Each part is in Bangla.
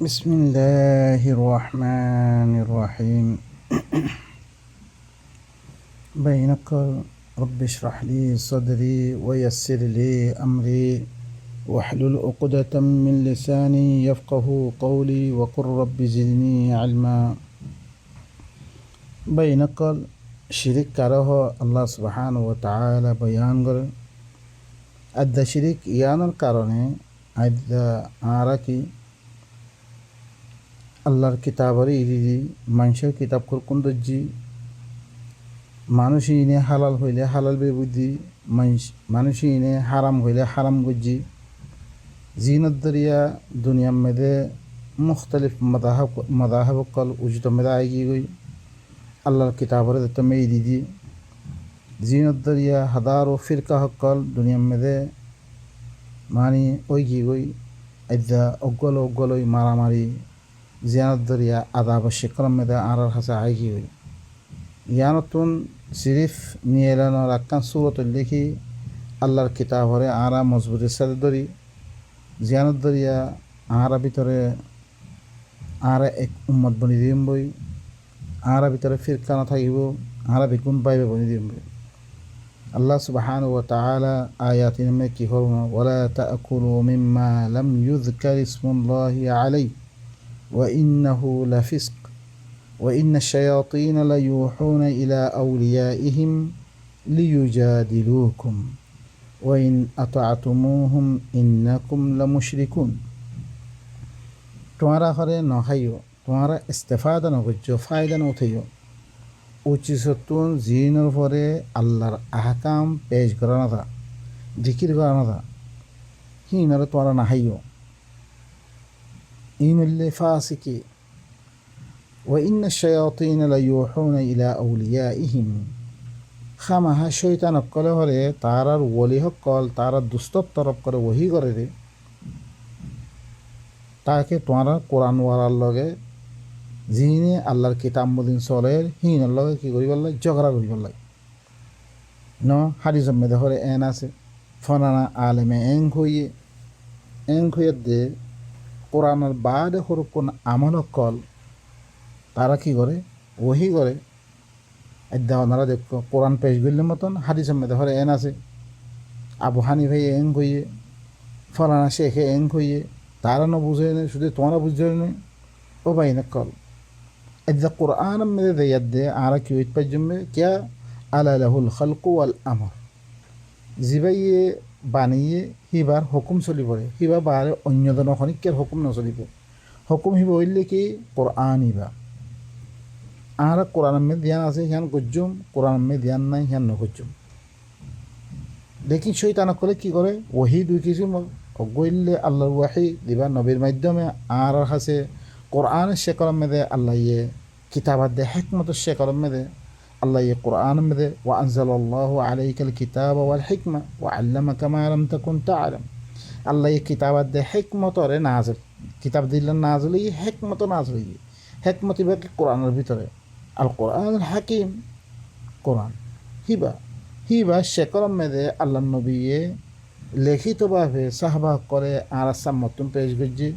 بسم الله الرحمن الرحيم بينك رب اشرح لي صدري ويسر لي أمري واحلل عقدة من لساني يفقه قولي وقل رب زدني علما بينك শিরিক কারহ আল্লাহ সুবহানাহু ওয়া তাআলা বয়ান করে আদা শিরিক ইয়ানোর কারণে আদা আরা কি আল্লাহর কিতাবর ইদি মানুষের কিতাব করকুন দজ্জি মানুষ ইনে হালাল হইলে হালাল বে বুদ্ধি মানুষ ইনে হারাম হইলে হারাম গজ্জি জিনত দরিয়া দুনিয়া মেদে মুখতলিফ মদাহাব কল উজত মেদে আইগি গই আল্লাহর কিতাবর দত্তমে ইদি জিনত দরিয়া হাদার ও ফিরকা হকল দুনিয়া মেদে মানি ওইগি গই আদা অগলই মারামারি জিয়ানত দরিয়া আদাব শিকরম মেদে আরার হাসা আইগি হই ইয়ানতুন সিরিফ নিয়ে এলানোর আক্কান সুরত লিখি আল্লাহর কিতাব হরে আরা মজবুতের সাথে ধরি জিয়ানত দরিয়া আরা ভিতরে আরা এক উম্মত বনি দিম বই আরা ভিতরে ফিরকানা থাকিব আরা বিগুণ পাইবে বনি দিম বই আল্লাহ সুবহানাহু ওয়া তাআলা আয়াতিন মে কি হল ওয়ালা তাকুলু মিম্মা লাম ইউযকার ইসমুল্লাহি আলাইহি وإنه لفسق وإن الشياطين ليوحون إلى أوليائهم ليجادلوكم وإن أطعتموهم إنكم لمشركون तुम्हारा हरे नहाइयो तुम्हारा इस्तेफादा न कुछ फायदा न उठाइयो उचिसतुन जीनर फरे अल्लाहर अहकाम पेश कराना था जिक्र कराना था ही नर तुम्हारा नहाइयो ইনুল্লি ফাসিকি ওয়া ইন্না শায়াতিনা লাইউহুনা ইলা আউলিয়াইহিম খামাহা শয়তান অকলে হরে তারার ওলি হকল তারার দুস্তব তরফ করে ওহি করে রে তাকে তোমারা কোরআন ওয়ালার লগে যিনি আল্লাহর কিতাব মদিন চলের হিনের লগে কি করিবার লাগে ঝগড়া করিবার লাগে ন হাদিসের মধ্যে হরে এন আছে ফনানা আলেমে এং হইয়ে দে কোরআনের বাদে হরকুন আমল কল তারা কি করে ওহি করে এদা ওনারা দেখো কোরআন পেশ গিলের মতন হাদিসের মধ্যে হরে এন আছে আবু হানিফাই এং হইয়ে ফলানা শেখে এং হইয়ে তারা না বুঝে নে শুধু তোমরা বুঝে নে ও ভাই না কল এদা কোরআন মধ্যে দেয়াদ দে আরা কি ওইট পাইজমে কিয়া আলা লাহুল খালকু ওয়াল আমর জিবাইয়ে বানিয়ে হিবার হুকুম চলি পড়ে হিবা বাহারে অন্যজন খনিকের হুকুম নচলিব হুকুম হিবা হইলে কি কোরআন হিবা আর কোরআন মে ধ্যান আছে হিয়ান গজ্জুম কোরআন মে ধ্যান নাই হিয়ান নগজ্জুম লেকিন শৈতান করে কি করে ওহি দুই কিছু অগইলে আল্লাহর ওয়াহি দিবা নবীর মাধ্যমে আর হাসে কোরআন শেকরম মেদে আল্লাহ ইয়ে কিতাবাত দে হিকমত শেকরম মেদে الله يقرآن مذ وأنزل الله عليك الكتاب والحكمة وعلمك ما لم تكن تعلم الله يكتاب ده حكمة ترى نازل كتاب دي نازل حكمة نازل حكمة بك القرآن البيترة القرآن الحكيم قرآن هبا شكرا مذ الله النبي লিখিত ভাবে সাহাবা করে আর সামতন পেশ গজি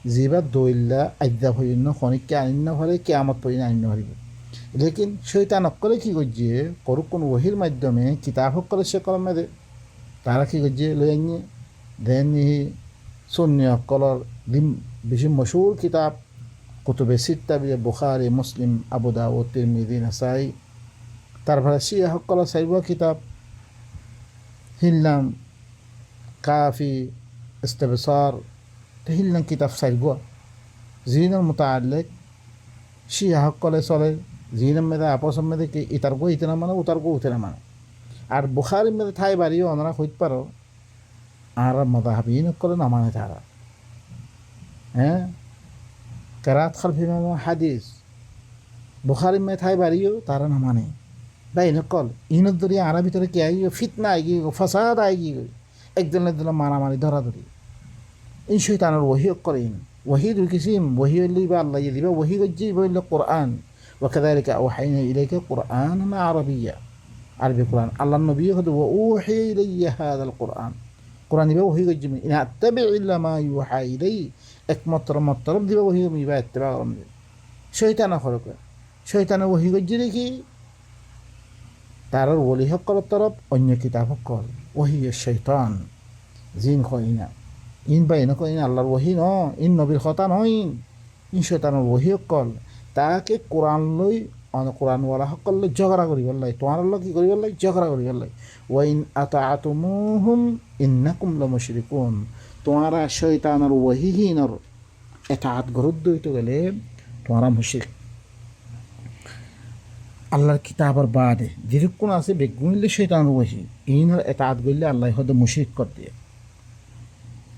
জিবা দইল্লা আইদা হইন খনিকে আইন হলে কিয়ামত পইন আইন হরিব লেকিন শৈতান অকলে কি করছে করুক কোন ওহির মাধ্যমে কিতাব হকলে সে কলমে দে তারা কি করছে লই আনিয়ে দেন সুন্নি অকলর দিন বেশি মশহুর কিতাব কুতুবে সিত্তা বিয়ে বুখারী মুসলিম আবু দাউদ তিরমিজি নাসাই তারপরে শিয়া হকলে সাইবা কিতাব হিল্লাম কাফি ইস্তেবসার হিল্লাম কিতাব সাইবা জিনের মুতাআল্লিক শিয়া হকলে চলে জিনের মেদে আপসের মেদে কি ইতারগো ইতে না মানে উতারগো উঠে না মানে আর বুখারির মেদে ঠাই বাড়িও ওনারা হইতে পারো আর মাযহাবিন করে না মানে তারা হ্যাঁ কেরাত খালফি হাদিস বুখারির মেদে ঠাই বাড়িও তারা না মানে তাই নকল ইনের দরিয়া আরা ভিতরে কি আই ফিতনা আইগি ফাসাদ আইগি একজনের দিল মারামারি ধরাধরি এই শয়তানের ওহি করে ওহি দুই কিসিম ওহি হইলেই বা আল্লাহ দিবা ওহি গজ্জি বইল কোরআন وكذلك أوحينا إليك قرآنا عربيا عربي القرآن الله النبي قد وأوحي إلي هذا القرآن কোরআন দিবা ওহি গজ্জি ইন আত্তাবি ইল্লা মা ইউহা ইলাই একমাত্র মতলব দিবা ওহি মিবা ইত্তেবা করম দে শয়তান খরক শয়তানে ওহি গজ্জি দেখি তারার ওলি সকল তরফ অন্য কিতাব সকল ওহি শৈতান জিন কইনা ইন বা এনে কইনা আল্লাহর ওহি ন ইন নবীর কথা নয় ইন শৈতানের ওহি সকল তাকে কোরআন লই কোরআনওয়ালা সকল লই ঝগড়া করিব লাগে তোমার লগ কি করিব লাগে ঝগড়া করিব লাগে ওয়াইন আতাআতুমুহুম ইন্নাকুম লামুশরিকুন তোমারা শয়তানের ওহিহিনর এতাআত গরুদ দইতে গেলে তোমারা মুশরিক আল্লাহর কিতাবের বাদে যেরকম আছে বেগুনলে শয়তান ওহি ইনর এতাআত গইলে আল্লাহ হদ মুশরিক কর দিয়ে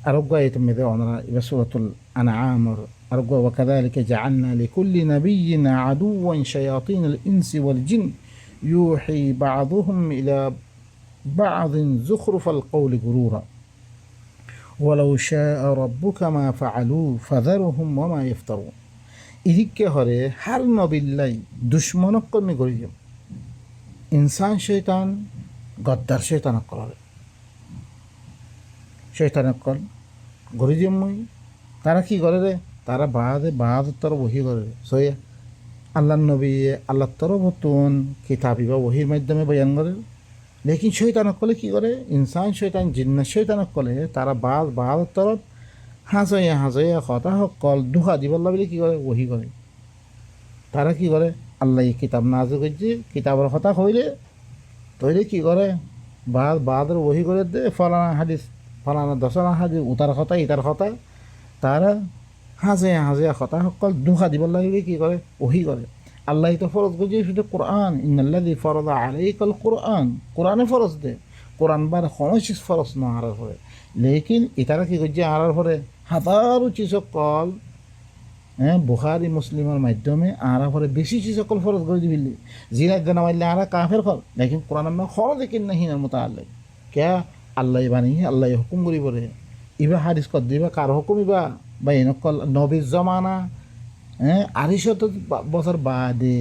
আরোগ্য আয়াত মেদে ওনারা ইবা সূরাতুল আনআম আরোগ্য ওয়াকাযালিকা জাআলনা লিকুল্লি নাবিয়্যিন আদুওয়ান শায়াতিনুল ইনসি ওয়াল জিন ইউহি বা'দুহুম ইলা বা'দিন যুখরুফাল কওলি গুরুরা ওয়ালাউ শাআ রাব্বুকা মা ফাআলু ফাযারহুম ওয়া মা ইফতারুন ইদিকে হরে হার নবিল্লাই দুশ্মনক কর্মী করি যাব ইনসান শৈতান গদ্দার শৈতান করে শৈতান কল গরি যাব মই তারা কি করে রে তারা বাদ তর বহি করে সয়ে আল্লাহ নবী আল্লাহ তরফতুন কিতাবি বা বহির মাধ্যমে বয়ান করে লেকিন শৈতানক কলে কি করে ইনসান শৈতান জিন্ন শৈতানক কলে তারা বাদ তরফ হাজয়া কথা সকল দুঃখা দিবল বলে কি করে ওহি করে তারা কি করে আল্লাহ কিতাব নাজু করছে কিতাবের কথা কইলে তৈলে কি করে বাদের ওহি করে দে ফলানা হাদিস ফলানা দশনা হাদিস উতার কথা ইতার কথা তারা হাজয়া কথা সকল দুঃখা দিবল লাগিলে কি করে ওহি করে আল্লাহ তো ফরজ করছে শুধু কোরআন ইন্নাল্লাযী ফারাদা আলাইকাল কোরআন কোরআনে ফরজ দে কোরআন বার খনশিস ফরজ না আর করে লেকিন ইতারা কি করছে আর পরে হাজারো চিসকল বুখারি মুসলিমের মাধ্যমে আরা পরে বেশি চিসকল ফরজ করে দিবিলি জিনা জানা মারলে আরা কাফের ফল লেকিন কোরআন আমরা খরচ দেখিন না হিনার মতো আল্লাহ কে আল্লাহ বানিয়ে আল্লাহ হুকুম করি পরে ইবা হাদিস কর দিবা কার হুকুম ইবা বা এনেকল নবীর জমানা 250 বছর বাদে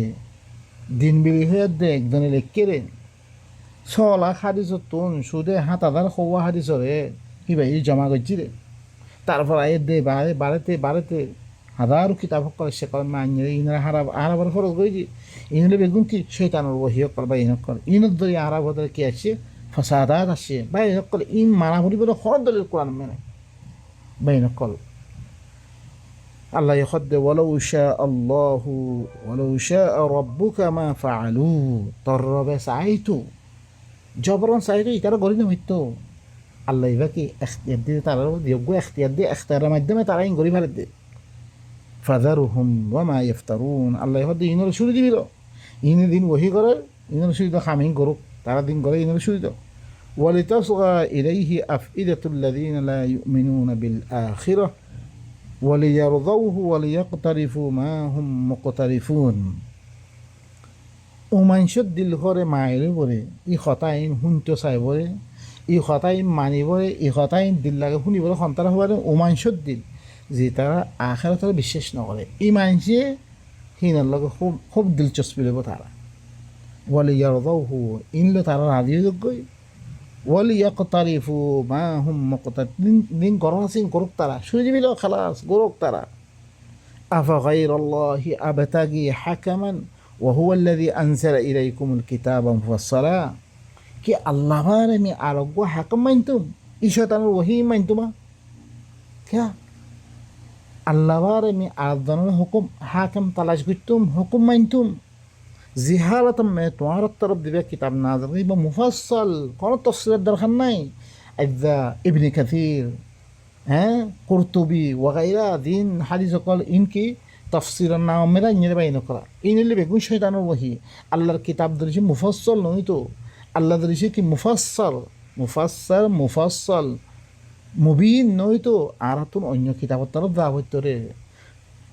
দিন বিলি হয়ে দে একজনে লেখকে রে 6 লাখ হাদিসর তুন সুদে 7,000 খোয়া হাদিসরে কিবা এই জমা করছি রে তারপর আয়ে দে বাড়াতে হাজারো কিতাব সকল সে কল মানিয়ে ইনারা আরাবার ফরজ করেছি ইনলে বেগুন কি শৈতানের ওহি সকল বা ইনকল ইনত ধরে আরাব ধরে কি আসছে ফসাদাত আসছে বা ইনকল ইন মারামারি বলে খরচ দলের কোরআন মেনে বা ইনকল আল্লাহ খদ্দ ওয়ালাউ শাআ রাব্বুকা মা ফাআলু তোর রবে চাইতো জবরন চাইতো ইতারা গরি না হইতো আল্লাহ ইবাকে এখতিয়ার দিয়ে তারা যোগ্য এখতিয়ার দিয়ে এখতিয়ারের মাধ্যমে তারা ইন গরি ফেলে দে ফাযারহুম ওয়া মা ইফতারুন আল্লাহ খদ্দ ইনর শুরু দিবিল ইন দিন ওহি করে ইনর শুরু তো খামিন করুক তারা দিন করে ইনর শুরু তো ওয়ালিতাসগা ইলাইহি আফইদাতুল লাযিনা লা ইউমিনুনা বিল আখিরাহ ওয়ালিয়ারদাউহু ওয়ালিয়াকতারিফু মা হুম মুকতারিফুন উমানশদ দিল করে মাইলে পরে ই খতাইন হুনটো চাই পরে ই খতাইন মানি পরে ই খতাইন দিল লাগে শুনিবলৈ সন্তান হবারে উমানশদ দিল যে তারা আখেরাত বিশ্বাস নকৰে ই মানসে হিনার লগে খুব দিলচস্পি লব তারা ওয়ালিয়ারদাউহু ইনলো তারা রাজি যোগ্যই ওয়ালিয়াকতারিফু মা হুম মুকতারিফুন দিন গরমাসিন করুক তারা শুনে দিবিল খালাস গরুক তারা আফাগাইরাল্লাহি আবতাগি হাকামান وهو الذي أنزل إليكم الكتاب مفصلا كي الله بارمي أرجو حكم ما أنتم إيشتان الوحي ما أنتم كيا الله بارمي أرضنا الحكم حاكم تلاش قلتم حكم ما أنتم زهالة ما توارد طرف دبي كتاب نازل ريبا مفصل كون تفسير درخناي إذا ابن كثير قرطبي وغيره دين حديث قال إنكي তফসিরের নাম মেরা ইংরেজি বাইন করা ইংরেজি বেগুন শয়তানের ওহি আল্লাহর কিতাব ধরেছে মুফাসসল নয় তো আল্লাহ ধরেছে কি মুফাসসল মুবিন নয় তো আর তুন অন্য কিতাবের তরফ যা হইতো রে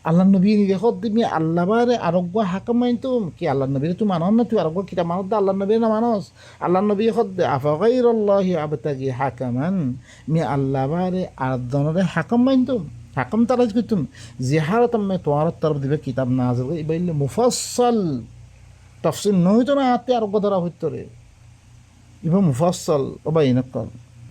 আল্লাহ নবী দেখো তুমি আল্লাহ বারে আরোগ্য হাকাম মানতুম কি আল্লাহ নবীরে তুই মানস না তুই আরোগ্য কিতাব মানত দা আল্লাহ নবীর না মানস আল্লাহ নবী খদ আফাগাইরাল্লাহি আবতাগি হাকামান মি আল্লাহ বারে আরদনরে হাকাম মানতুম حكم تراج كتم زهارة ما توارد طرف دبي كتاب نازل يبين مفصل تفصيل نويتنا هاتي أربعة درا هتوري يبقى مفصل وبينك